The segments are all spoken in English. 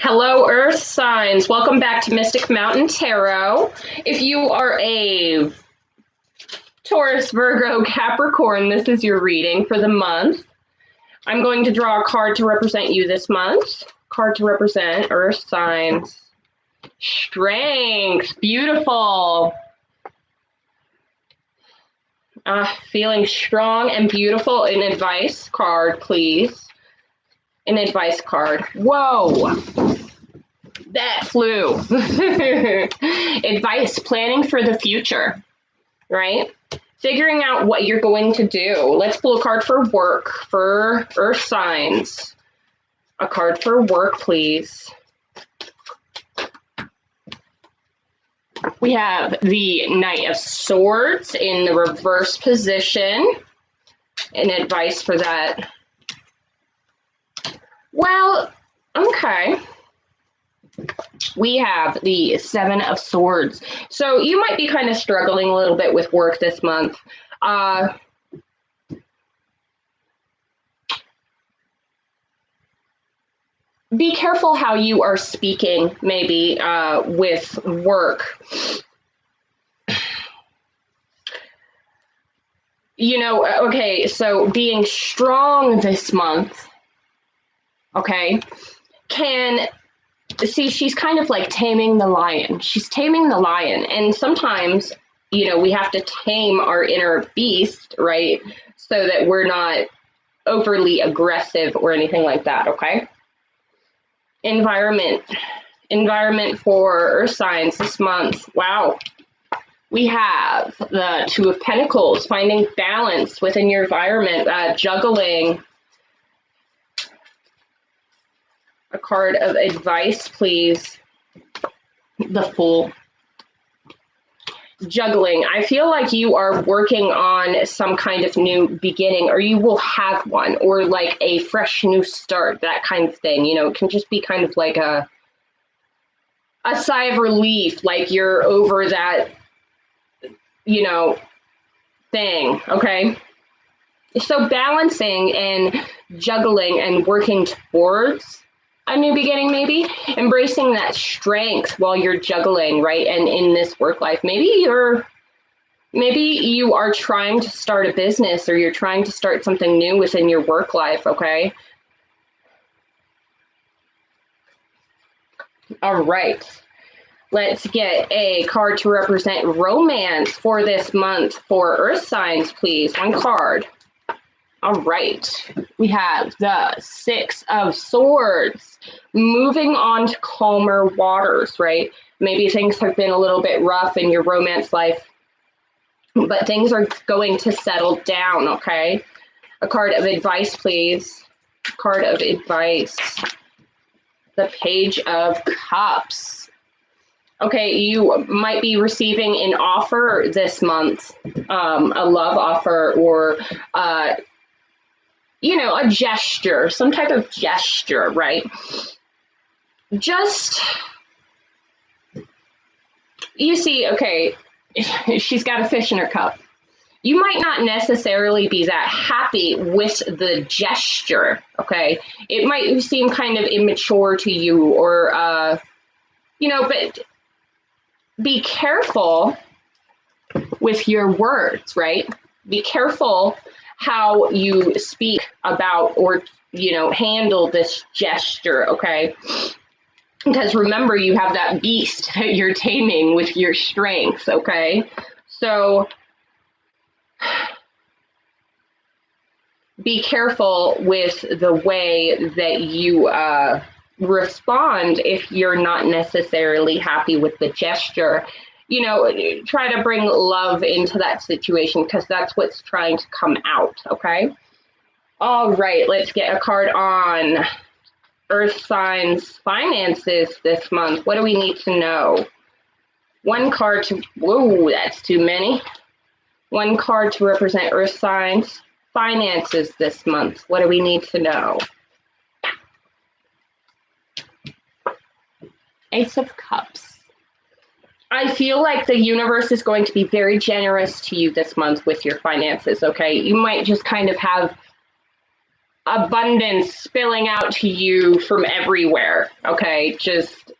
Hello, Earth signs. Welcome back to Mystic Mountain Tarot. If you are a Taurus, Virgo, Capricorn, this is your reading for the month. I'm going to draw a card to represent you this month. Card to represent Earth signs. Strength. Beautiful. Feeling strong and beautiful. An advice card, please. An advice card. Whoa. That flew. Advice, planning for the future, right? Figuring out what you're going to do. Let's pull a card for work, for Earth signs. A card for work, please. We have the Knight of Swords in the reverse position. And advice for that. Well, okay. We have the Seven of Swords. So you might be kind of struggling a little bit with work this month. Be careful how you are speaking, maybe, with work. You know, okay, so being strong this month, okay, see, she's kind of like taming the lion. She's taming the lion. And sometimes, you know, we have to tame our inner beast, right? So that we're not overly aggressive or anything like that, okay? Environment for Earth signs this month. Wow. We have the Two of Pentacles, finding balance within your environment, juggling. A card of advice, please. The Fool. Juggling. I feel like you are working on some kind of new beginning, or you will have one, or like a fresh new start, that kind of thing. You know, it can just be kind of like a sigh of relief, like you're over that, you know, thing, okay? So balancing and juggling and working towards a new beginning, maybe embracing that strength while you're juggling, right? And in this work life, maybe you are trying to start a business, or you're trying to start something new within your work life, okay? All right. Let's get a card to represent romance for this month for Earth signs, please. One card. All right, we have the Six of Swords, moving on to calmer waters, right? Maybe things have been a little bit rough in your romance life, but things are going to settle down, okay? A card of advice, please. Card of advice. The Page of Cups. Okay, you might be receiving an offer this month, a love offer, or you know, a gesture, some type of gesture, right? Just, you see, okay, she's got a fish in her cup. You might not necessarily be that happy with the gesture, okay? It might seem kind of immature to you, or, you know, but be careful with your words, right? Be careful how you speak about, or, you know, handle this gesture, okay? Because remember, you have that beast that you're taming with your strength, okay? So be careful with the way that you respond if you're not necessarily happy with the gesture. You know, try to bring love into that situation, because that's what's trying to come out, okay? All right, let's get a card on Earth signs finances this month. What do we need to know? One card to, whoa, that's too many. One card to represent Earth signs finances this month. What do we need to know? Ace of Cups. I feel like the universe is going to be very generous to you this month with your finances, okay? You might just kind of have abundance spilling out to you from everywhere. Okay, just,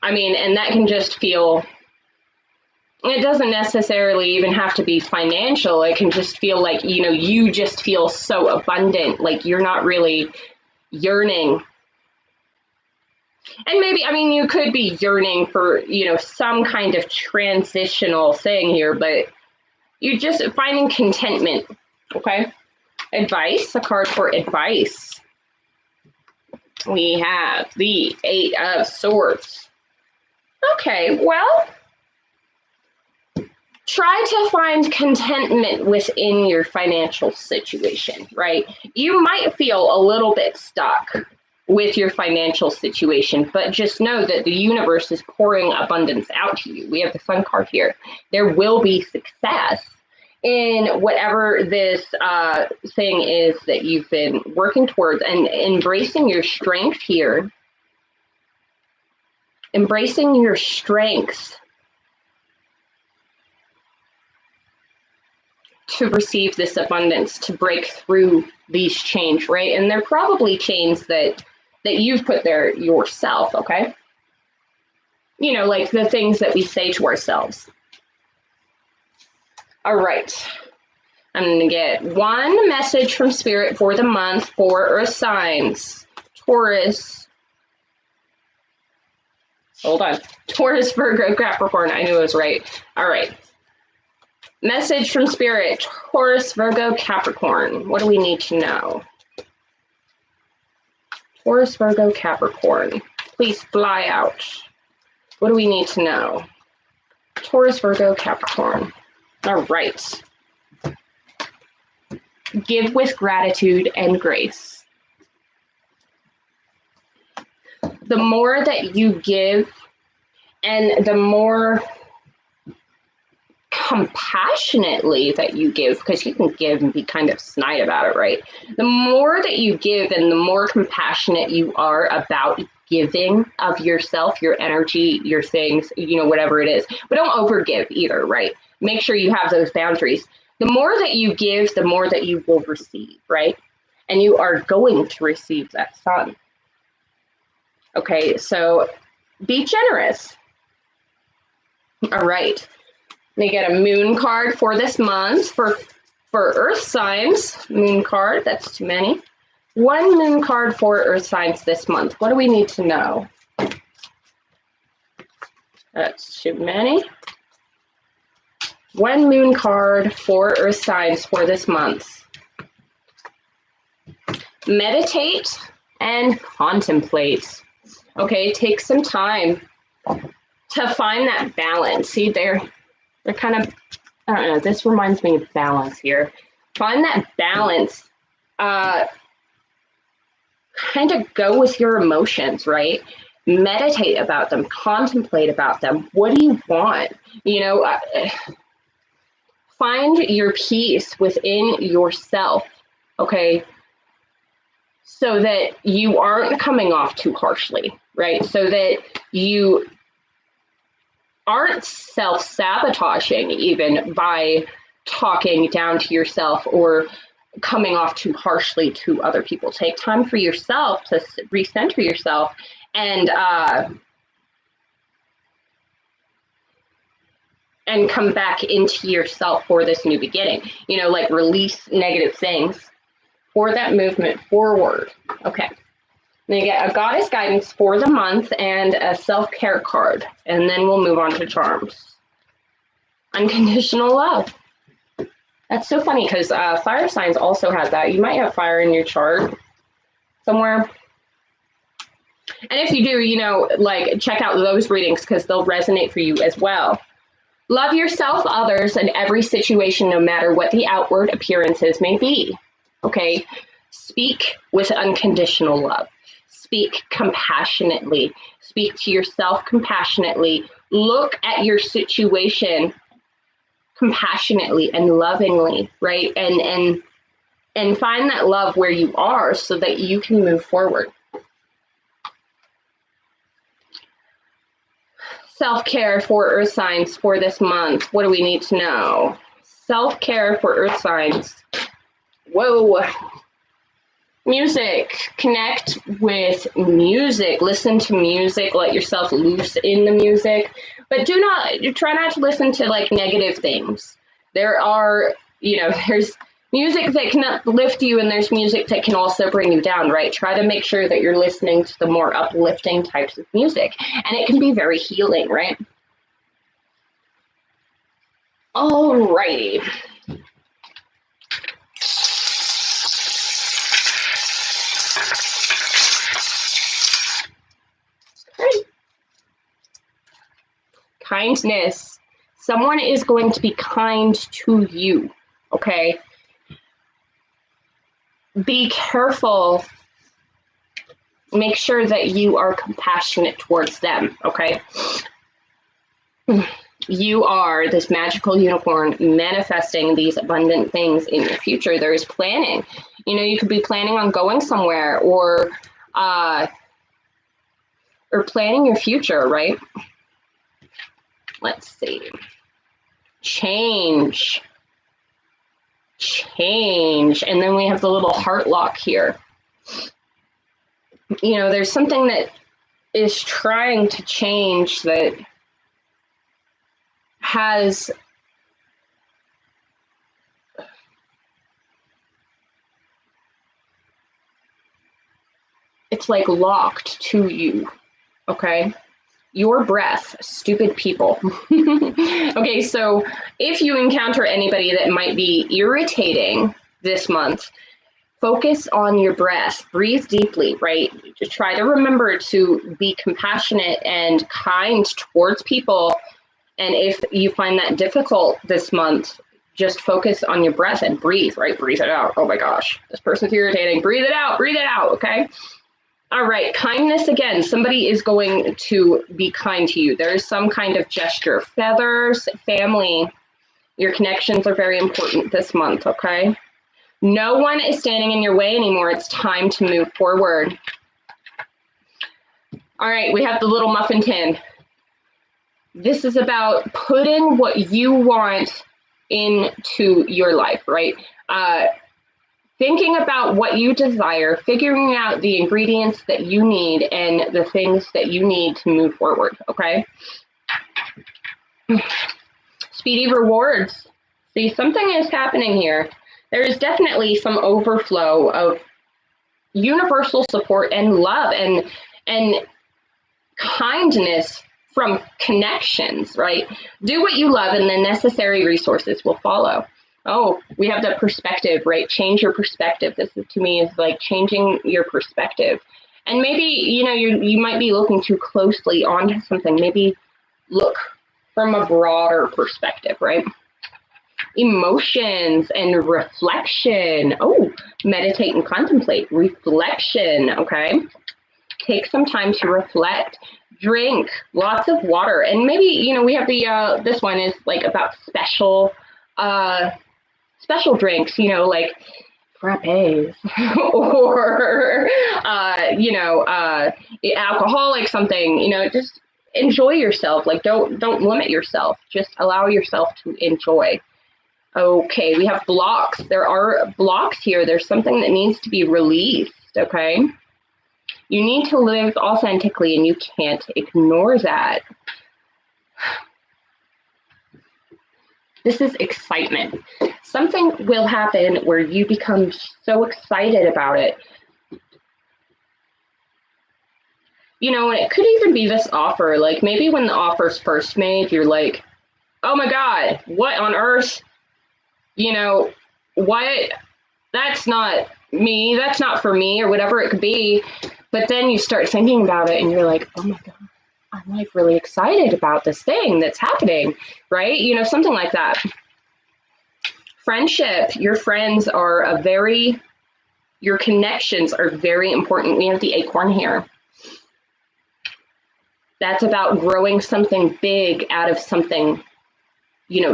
I mean, and that can just feel, it doesn't necessarily even have to be financial. It can just feel like, you know, you just feel so abundant, like you're not really yearning. And maybe, I mean, you could be yearning for, you know, some kind of transitional thing here, but you're just finding contentment. Okay. Advice, a card for advice. We have the 8 of Swords. Okay, well, try to find contentment within your financial situation, right? You might feel a little bit stuck with your financial situation, but just know that the universe is pouring abundance out to you. We have the Sun card here. There will be success in whatever this thing is that you've been working towards, and embracing your strength here. Embracing your strengths to receive this abundance, to break through these chains, right? And they're probably chains that you've put there yourself, okay? You know, like the things that we say to ourselves. All right. I'm going to get one message from Spirit for the month for Earth signs. Taurus. Hold on. Taurus, Virgo, Capricorn. I knew I was right. All right. Message from Spirit. Taurus, Virgo, Capricorn. What do we need to know? Taurus, Virgo, Capricorn. Please fly out. What do we need to know? Taurus, Virgo, Capricorn. All right. Give with gratitude and grace. The more that you give, and the more compassionately that you give, because you can give and be kind of snide about it, right? The more that you give and the more compassionate you are about giving of yourself, your energy, your things, you know, whatever it is. But don't overgive either, right? Make sure you have those boundaries. The more that you give, the more that you will receive, right? And you are going to receive that sun. Okay, so be generous. All right. They get a moon card for this month for Earth signs. Moon card, that's too many. One moon card for Earth signs this month. What do we need to know? That's too many. One moon card for Earth signs for this month. Meditate and contemplate. Okay, take some time to find that balance. See, they're kind of, I don't know, this reminds me of balance here. Find that balance. Kind of go with your emotions, right? Meditate about them, contemplate about them. What do you want? You know, find your peace within yourself, okay? So that you aren't coming off too harshly, right? So that you aren't self-sabotaging even by talking down to yourself or coming off too harshly to other people. Take time for yourself to recenter yourself and come back into yourself for this new beginning. You know, like release negative things for that movement forward. Okay. Then you get a goddess guidance for the month and a self-care card. And then we'll move on to charms. Unconditional love. That's so funny because fire signs also have that. You might have fire in your chart somewhere. And if you do, you know, like check out those readings because they'll resonate for you as well. Love yourself, others, and every situation, no matter what the outward appearances may be. Okay? Speak with unconditional love. Speak compassionately. Speak to yourself compassionately. Look at your situation compassionately and lovingly, right? And find that love where you are so that you can move forward. Self-care for Earth signs for this month. What do we need to know? Self-care for Earth signs. Whoa. Music. Connect with music. Listen to music. Let yourself loose in the music. But try not to listen to like negative things. There are, there's music that can uplift you and there's music that can also bring you down, right? Try to make sure that you're listening to the more uplifting types of music. And it can be very healing, right? Alrighty. Kindness. Someone is going to be kind to you, okay? Be careful. Make sure that you are compassionate towards them, okay? You are this magical unicorn manifesting these abundant things in your future. There is planning. You could be planning on going somewhere or planning your future, right? Let's see. Change. And then we have the little heart lock here. There's something that is trying to change that has it's like locked to you, okay? Your breath, stupid people. Okay, so if you encounter anybody that might be irritating this month, focus on your breath. Breathe deeply, right? Just try to remember to be compassionate and kind towards people. And if you find that difficult this month, just focus on your breath and breathe, right? Breathe it out. Oh my gosh, this person's irritating. Breathe it out, okay? All right, kindness again. Somebody is going to be kind to you. There is some kind of gesture. Feathers, family. Your connections are very important this month, okay? No one is standing in your way anymore. It's time to move forward. All right, we have the little muffin tin. This is about putting what you want into your life, right? Thinking about what you desire, figuring out the ingredients that you need and the things that you need to move forward, okay? Speedy rewards. See, something is happening here. There is definitely some overflow of universal support and love and kindness from connections, right? Do what you love and the necessary resources will follow. Oh, we have that perspective, right? Change your perspective. This is, to me, is like changing your perspective. And maybe, you might be looking too closely onto something. Maybe look from a broader perspective, right? Emotions and reflection. Oh, meditate and contemplate. Reflection, okay? Take some time to reflect. Drink lots of water. And maybe, we have the, this one is like about special drinks, like frappes or, alcoholic something, just enjoy yourself. Like, don't limit yourself. Just allow yourself to enjoy. Okay, we have blocks. There are blocks here. There's something that needs to be released, okay? You need to live authentically and you can't ignore that. This is excitement. Something will happen where you become so excited about it. And it could even be this offer. Like maybe when the offer's first made, you're like, oh my God, what on earth? What? That's not me. That's not for me, or whatever it could be. But then you start thinking about it and you're like, oh my God, I'm like really excited about this thing that's happening, right? Something like that. Friendship, your friends are your connections are very important. We have the acorn here. That's about growing something big out of something,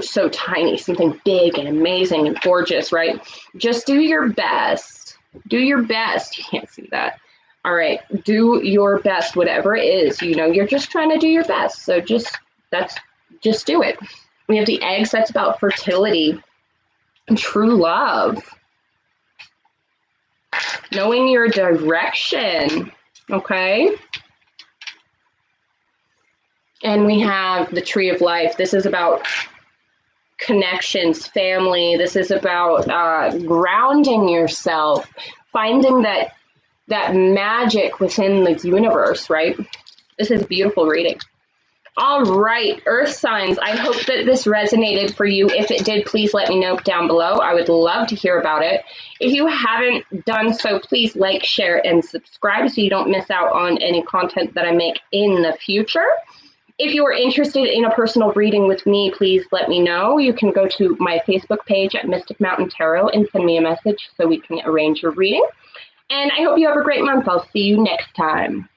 so tiny, something big and amazing and gorgeous, right? Just do your best. Do your best. You can't see that. All right. Do your best, whatever it is. You're just trying to do your best. So just do it. We have the eggs. That's about fertility and true love. knowing your direction, okay? And we have the Tree of Life. This is about connections, family. This is about grounding yourself, finding that magic within the universe, right? This is a beautiful reading. All right, Earth signs. I hope that this resonated for you. If it did, please let me know down below. I would love to hear about it. If you haven't done so, please like, share, and subscribe so you don't miss out on any content that I make in the future. If you are interested in a personal reading with me, please let me know. You can go to my Facebook page at Mystic Mountain Tarot and send me a message so we can arrange your reading. And I hope you have a great month. I'll see you next time.